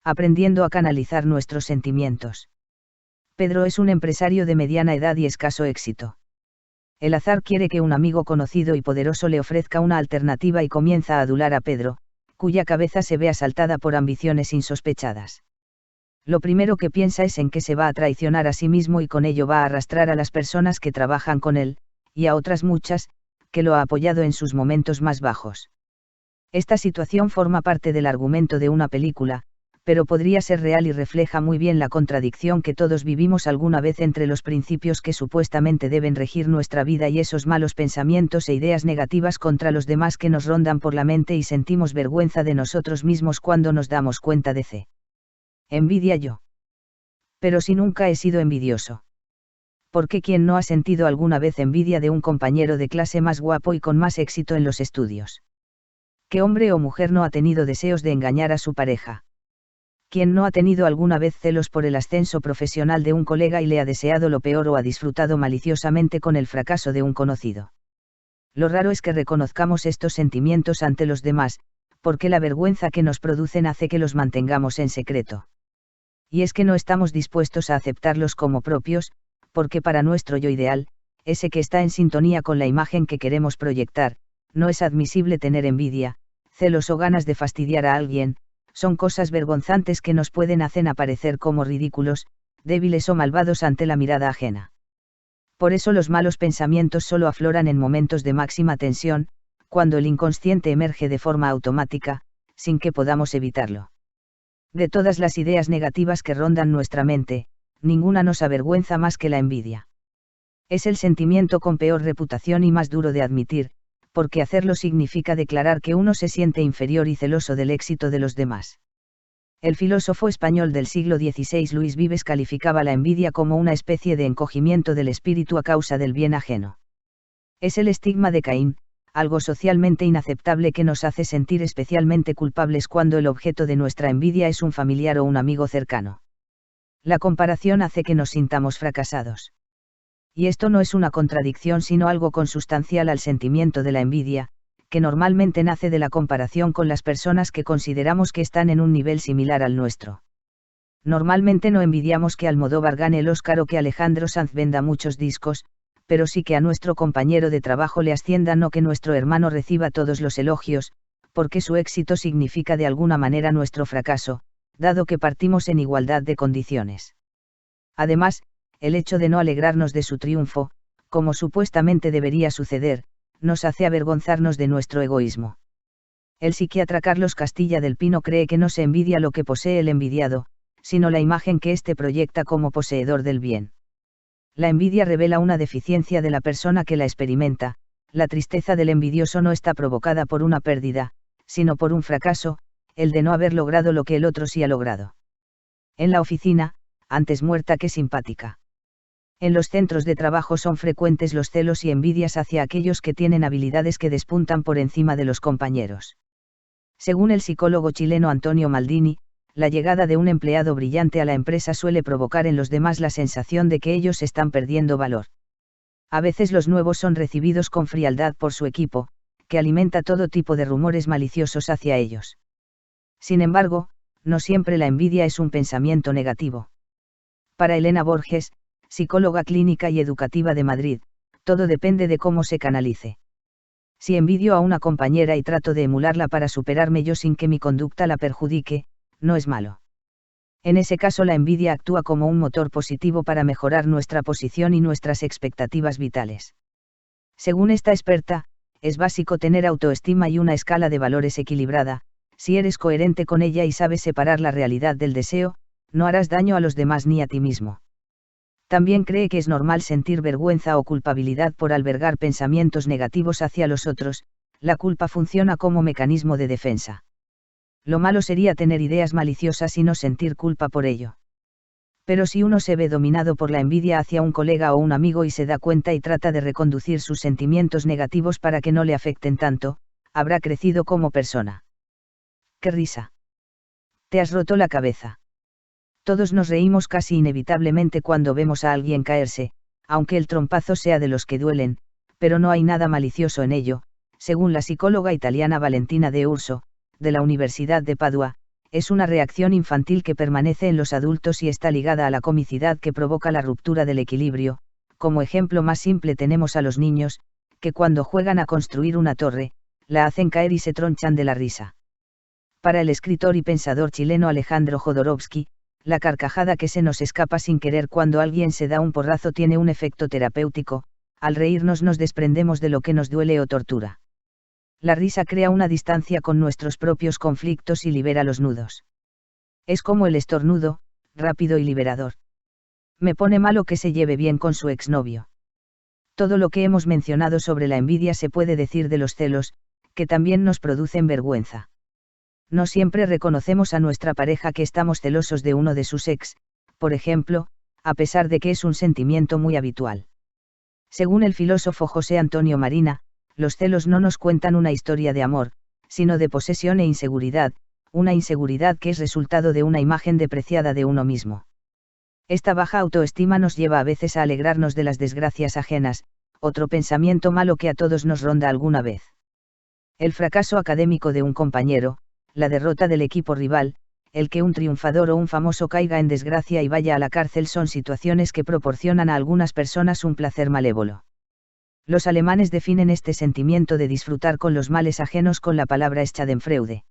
aprendiendo a canalizar nuestros sentimientos. Pedro es un empresario de mediana edad y escaso éxito. El azar quiere que un amigo conocido y poderoso le ofrezca una alternativa y comienza a adular a Pedro, cuya cabeza se ve asaltada por ambiciones insospechadas. Lo primero que piensa es en que se va a traicionar a sí mismo y con ello va a arrastrar a las personas que trabajan con él, y a otras muchas, que lo ha apoyado en sus momentos más bajos. Esta situación forma parte del argumento de una película, pero podría ser real y refleja muy bien la contradicción que todos vivimos alguna vez entre los principios que supuestamente deben regir nuestra vida y esos malos pensamientos e ideas negativas contra los demás que nos rondan por la mente y sentimos vergüenza de nosotros mismos cuando nos damos cuenta de c. Envidia yo. Pero si nunca he sido envidioso. ¿Por qué quién no ha sentido alguna vez envidia de un compañero de clase más guapo y con más éxito en los estudios? ¿Qué hombre o mujer no ha tenido deseos de engañar a su pareja? ¿Quién no ha tenido alguna vez celos por el ascenso profesional de un colega y le ha deseado lo peor o ha disfrutado maliciosamente con el fracaso de un conocido? Lo raro es que reconozcamos estos sentimientos ante los demás, porque la vergüenza que nos producen hace que los mantengamos en secreto. Y es que no estamos dispuestos a aceptarlos como propios, porque para nuestro yo ideal, ese que está en sintonía con la imagen que queremos proyectar, no es admisible tener envidia, celos o ganas de fastidiar a alguien. Son cosas vergonzantes que nos pueden hacer aparecer como ridículos, débiles o malvados ante la mirada ajena. Por eso los malos pensamientos solo afloran en momentos de máxima tensión, cuando el inconsciente emerge de forma automática, sin que podamos evitarlo. De todas las ideas negativas que rondan nuestra mente, ninguna nos avergüenza más que la envidia. Es el sentimiento con peor reputación y más duro de admitir, porque hacerlo significa declarar que uno se siente inferior y celoso del éxito de los demás. El filósofo español del siglo XVI Luis Vives calificaba la envidia como una especie de encogimiento del espíritu a causa del bien ajeno. Es el estigma de Caín, algo socialmente inaceptable que nos hace sentir especialmente culpables cuando el objeto de nuestra envidia es un familiar o un amigo cercano. La comparación hace que nos sintamos fracasados. Y esto no es una contradicción sino algo consustancial al sentimiento de la envidia, que normalmente nace de la comparación con las personas que consideramos que están en un nivel similar al nuestro. Normalmente no envidiamos que Almodóvar gane el Oscar o que Alejandro Sanz venda muchos discos, pero sí que a nuestro compañero de trabajo le asciendan o que nuestro hermano reciba todos los elogios, porque su éxito significa de alguna manera nuestro fracaso, dado que partimos en igualdad de condiciones. Además, el hecho de no alegrarnos de su triunfo, como supuestamente debería suceder, nos hace avergonzarnos de nuestro egoísmo. El psiquiatra Carlos Castilla del Pino cree que no se envidia lo que posee el envidiado, sino la imagen que éste proyecta como poseedor del bien. La envidia revela una deficiencia de la persona que la experimenta. La tristeza del envidioso no está provocada por una pérdida, sino por un fracaso, el de no haber logrado lo que el otro sí ha logrado. En la oficina, antes muerta que simpática. En los centros de trabajo son frecuentes los celos y envidias hacia aquellos que tienen habilidades que despuntan por encima de los compañeros. Según el psicólogo chileno Antonio Maldini, la llegada de un empleado brillante a la empresa suele provocar en los demás la sensación de que ellos están perdiendo valor. A veces los nuevos son recibidos con frialdad por su equipo, que alimenta todo tipo de rumores maliciosos hacia ellos. Sin embargo, no siempre la envidia es un pensamiento negativo. Para Elena Borges, psicóloga clínica y educativa de Madrid, todo depende de cómo se canalice. Si envidio a una compañera y trato de emularla para superarme yo sin que mi conducta la perjudique, no es malo. En ese caso la envidia actúa como un motor positivo para mejorar nuestra posición y nuestras expectativas vitales. Según esta experta, es básico tener autoestima y una escala de valores equilibrada. Si eres coherente con ella y sabes separar la realidad del deseo, no harás daño a los demás ni a ti mismo. También cree que es normal sentir vergüenza o culpabilidad por albergar pensamientos negativos hacia los otros. La culpa funciona como mecanismo de defensa. Lo malo sería tener ideas maliciosas y no sentir culpa por ello. Pero si uno se ve dominado por la envidia hacia un colega o un amigo y se da cuenta y trata de reconducir sus sentimientos negativos para que no le afecten tanto, habrá crecido como persona. ¡Qué risa! Te has roto la cabeza. Todos nos reímos casi inevitablemente cuando vemos a alguien caerse, aunque el trompazo sea de los que duelen, pero no hay nada malicioso en ello, según la psicóloga italiana Valentina De Urso, de la Universidad de Padua, es una reacción infantil que permanece en los adultos y está ligada a la comicidad que provoca la ruptura del equilibrio. Como ejemplo más simple tenemos a los niños, que cuando juegan a construir una torre, la hacen caer y se tronchan de la risa. Para el escritor y pensador chileno Alejandro Jodorowsky, la carcajada que se nos escapa sin querer cuando alguien se da un porrazo tiene un efecto terapéutico. Al reírnos nos desprendemos de lo que nos duele o tortura. La risa crea una distancia con nuestros propios conflictos y libera los nudos. Es como el estornudo, rápido y liberador. Me pone malo que se lleve bien con su exnovio. Todo lo que hemos mencionado sobre la envidia se puede decir de los celos, que también nos producen vergüenza. No siempre reconocemos a nuestra pareja que estamos celosos de uno de sus ex, por ejemplo, a pesar de que es un sentimiento muy habitual. Según el filósofo José Antonio Marina, los celos no nos cuentan una historia de amor, sino de posesión e inseguridad, una inseguridad que es resultado de una imagen depreciada de uno mismo. Esta baja autoestima nos lleva a veces a alegrarnos de las desgracias ajenas, otro pensamiento malo que a todos nos ronda alguna vez. El fracaso académico de un compañero, la derrota del equipo rival, el que un triunfador o un famoso caiga en desgracia y vaya a la cárcel son situaciones que proporcionan a algunas personas un placer malévolo. Los alemanes definen este sentimiento de disfrutar con los males ajenos con la palabra Schadenfreude.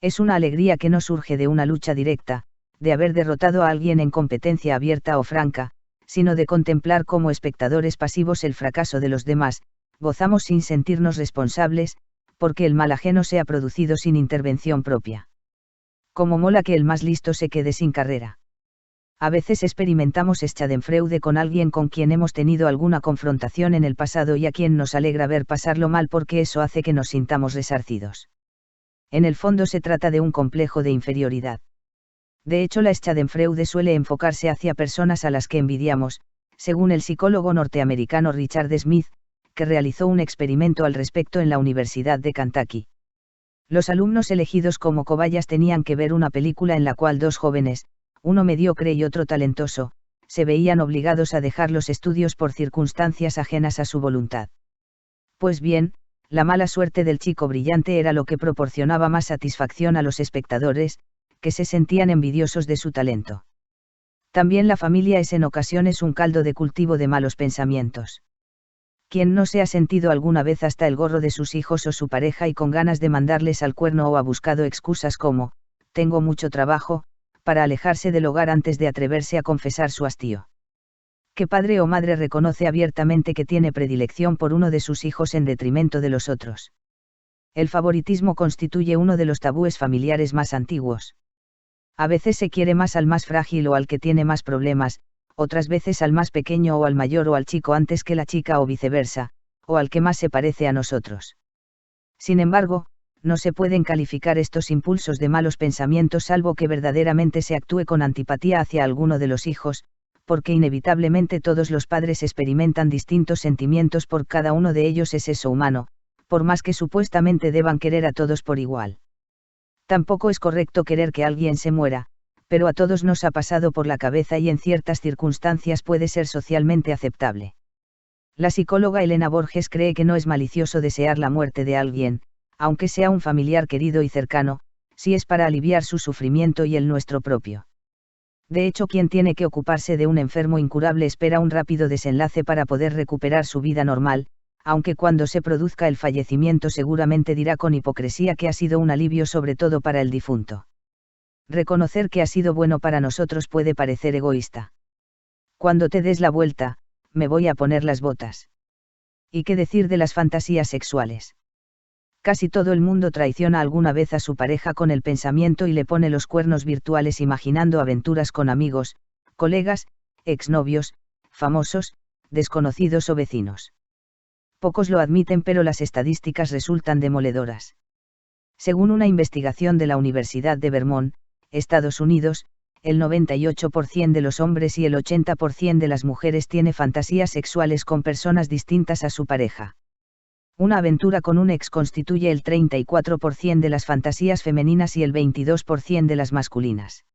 Es una alegría que no surge de una lucha directa, de haber derrotado a alguien en competencia abierta o franca, sino de contemplar como espectadores pasivos el fracaso de los demás. Gozamos sin sentirnos responsables, porque el mal ajeno se ha producido sin intervención propia. Como mola que el más listo se quede sin carrera. A veces experimentamos Schadenfreude con alguien con quien hemos tenido alguna confrontación en el pasado y a quien nos alegra ver pasarlo mal porque eso hace que nos sintamos resarcidos. En el fondo se trata de un complejo de inferioridad. De hecho, la Schadenfreude suele enfocarse hacia personas a las que envidiamos, según el psicólogo norteamericano Richard Smith, que realizó un experimento al respecto en la Universidad de Kentucky. Los alumnos elegidos como cobayas tenían que ver una película en la cual dos jóvenes, uno mediocre y otro talentoso, se veían obligados a dejar los estudios por circunstancias ajenas a su voluntad. Pues bien, la mala suerte del chico brillante era lo que proporcionaba más satisfacción a los espectadores, que se sentían envidiosos de su talento. También la familia es en ocasiones un caldo de cultivo de malos pensamientos. ¿Quién no se ha sentido alguna vez hasta el gorro de sus hijos o su pareja y con ganas de mandarles al cuerno o ha buscado excusas como, tengo mucho trabajo, para alejarse del hogar antes de atreverse a confesar su hastío? ¿Qué padre o madre reconoce abiertamente que tiene predilección por uno de sus hijos en detrimento de los otros? El favoritismo constituye uno de los tabúes familiares más antiguos. A veces se quiere más al más frágil o al que tiene más problemas, otras veces al más pequeño o al mayor o al chico antes que la chica o viceversa, o al que más se parece a nosotros. Sin embargo, no se pueden calificar estos impulsos de malos pensamientos salvo que verdaderamente se actúe con antipatía hacia alguno de los hijos, porque inevitablemente todos los padres experimentan distintos sentimientos por cada uno de ellos. Es eso humano, por más que supuestamente deban querer a todos por igual. Tampoco es correcto querer que alguien se muera, pero a todos nos ha pasado por la cabeza y en ciertas circunstancias puede ser socialmente aceptable. La psicóloga Elena Borges cree que no es malicioso desear la muerte de alguien, aunque sea un familiar querido y cercano, si es para aliviar su sufrimiento y el nuestro propio. De hecho, quien tiene que ocuparse de un enfermo incurable espera un rápido desenlace para poder recuperar su vida normal, aunque cuando se produzca el fallecimiento seguramente dirá con hipocresía que ha sido un alivio sobre todo para el difunto. Reconocer que ha sido bueno para nosotros puede parecer egoísta. Cuando te des la vuelta, me voy a poner las botas. ¿Y qué decir de las fantasías sexuales? Casi todo el mundo traiciona alguna vez a su pareja con el pensamiento y le pone los cuernos virtuales imaginando aventuras con amigos, colegas, exnovios, famosos, desconocidos o vecinos. Pocos lo admiten, pero las estadísticas resultan demoledoras. Según una investigación de la Universidad de Vermont, Estados Unidos, el 98% de los hombres y el 80% de las mujeres tiene fantasías sexuales con personas distintas a su pareja. Una aventura con un ex constituye el 34% de las fantasías femeninas y el 22% de las masculinas.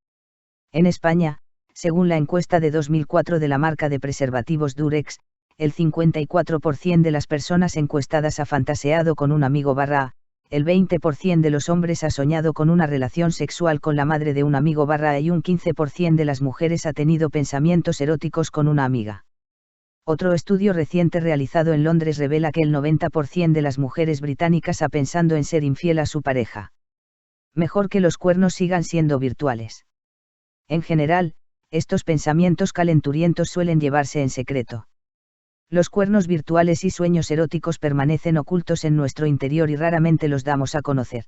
En España, según la encuesta de 2004 de la marca de preservativos Durex, el 54% de las personas encuestadas ha fantaseado con un amigo / el 20% de los hombres ha soñado con una relación sexual con la madre de un amigo y un 15% de las mujeres ha tenido pensamientos eróticos con una amiga. Otro estudio reciente realizado en Londres revela que el 90% de las mujeres británicas ha pensado en ser infiel a su pareja. Mejor que los cuernos sigan siendo virtuales. En general, estos pensamientos calenturientos suelen llevarse en secreto. Los cuernos virtuales y sueños eróticos permanecen ocultos en nuestro interior y raramente los damos a conocer.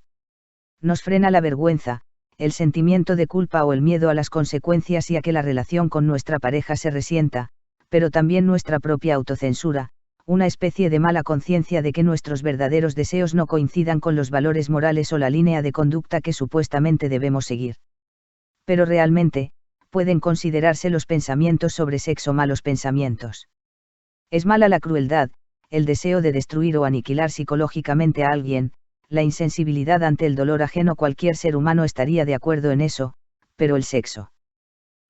Nos frena la vergüenza, el sentimiento de culpa o el miedo a las consecuencias y a que la relación con nuestra pareja se resienta, pero también nuestra propia autocensura, una especie de mala conciencia de que nuestros verdaderos deseos no coincidan con los valores morales o la línea de conducta que supuestamente debemos seguir. Pero realmente, pueden considerarse los pensamientos sobre sexo malos pensamientos. Es mala la crueldad, el deseo de destruir o aniquilar psicológicamente a alguien, la insensibilidad ante el dolor ajeno. Cualquier ser humano estaría de acuerdo en eso, pero el sexo.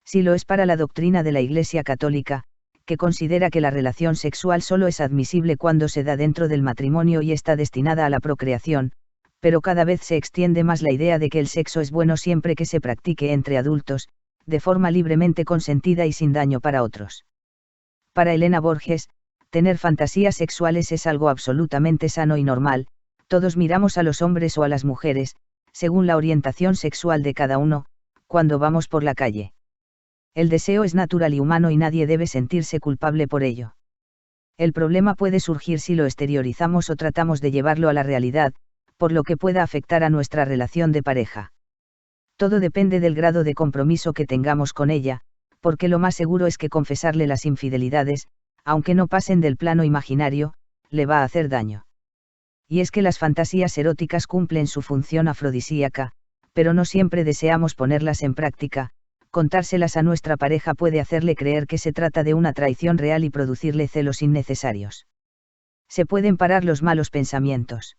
Si lo es para la doctrina de la Iglesia Católica, que considera que la relación sexual solo es admisible cuando se da dentro del matrimonio y está destinada a la procreación, pero cada vez se extiende más la idea de que el sexo es bueno siempre que se practique entre adultos, de forma libremente consentida y sin daño para otros. Para Elena Borges, tener fantasías sexuales es algo absolutamente sano y normal. Todos miramos a los hombres o a las mujeres, según la orientación sexual de cada uno, cuando vamos por la calle. El deseo es natural y humano y nadie debe sentirse culpable por ello. El problema puede surgir si lo exteriorizamos o tratamos de llevarlo a la realidad, por lo que pueda afectar a nuestra relación de pareja. Todo depende del grado de compromiso que tengamos con ella, porque lo más seguro es que confesarle las infidelidades, aunque no pasen del plano imaginario, le va a hacer daño. Y es que las fantasías eróticas cumplen su función afrodisíaca, pero no siempre deseamos ponerlas en práctica. Contárselas a nuestra pareja puede hacerle creer que se trata de una traición real y producirle celos innecesarios. Se pueden parar los malos pensamientos.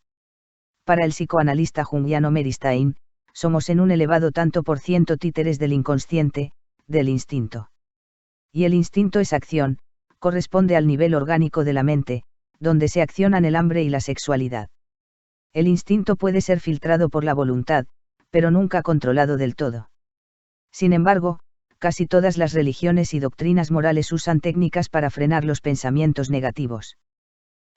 Para el psicoanalista junguiano Mary Stein, somos en un elevado tanto por ciento títeres del inconsciente, del instinto. Y el instinto es acción, corresponde al nivel orgánico de la mente, donde se accionan el hambre y la sexualidad. El instinto puede ser filtrado por la voluntad, pero nunca controlado del todo. Sin embargo, casi todas las religiones y doctrinas morales usan técnicas para frenar los pensamientos negativos.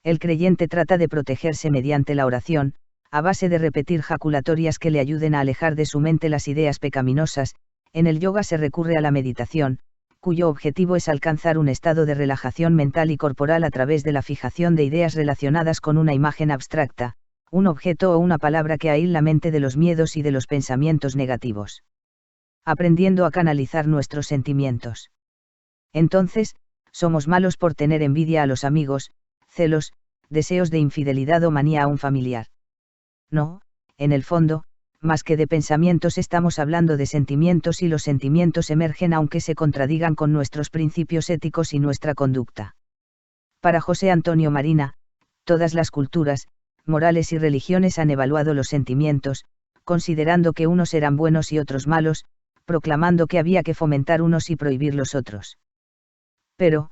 El creyente trata de protegerse mediante la oración, a base de repetir jaculatorias que le ayuden a alejar de su mente las ideas pecaminosas. En el yoga se recurre a la meditación, cuyo objetivo es alcanzar un estado de relajación mental y corporal a través de la fijación de ideas relacionadas con una imagen abstracta, un objeto o una palabra que aísle la mente de los miedos y de los pensamientos negativos. Aprendiendo a canalizar nuestros sentimientos. Entonces, somos malos por tener envidia a los amigos, celos, deseos de infidelidad o manía a un familiar. No, en el fondo, más que de pensamientos estamos hablando de sentimientos y los sentimientos emergen aunque se contradigan con nuestros principios éticos y nuestra conducta. Para José Antonio Marina, todas las culturas, morales y religiones han evaluado los sentimientos, considerando que unos eran buenos y otros malos, proclamando que había que fomentar unos y prohibir los otros. Pero,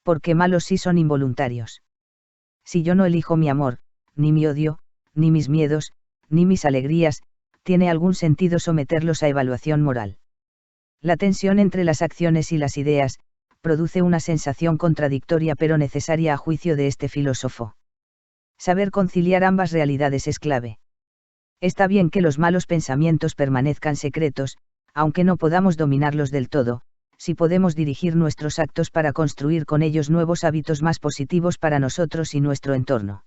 ¿por qué malos si son involuntarios? Si yo no elijo mi amor, ni mi odio, ni mis miedos, ni mis alegrías, ¿tiene algún sentido someterlos a evaluación moral? La tensión entre las acciones y las ideas, produce una sensación contradictoria pero necesaria a juicio de este filósofo. Saber conciliar ambas realidades es clave. Está bien que los malos pensamientos permanezcan secretos, aunque no podamos dominarlos del todo, si podemos dirigir nuestros actos para construir con ellos nuevos hábitos más positivos para nosotros y nuestro entorno.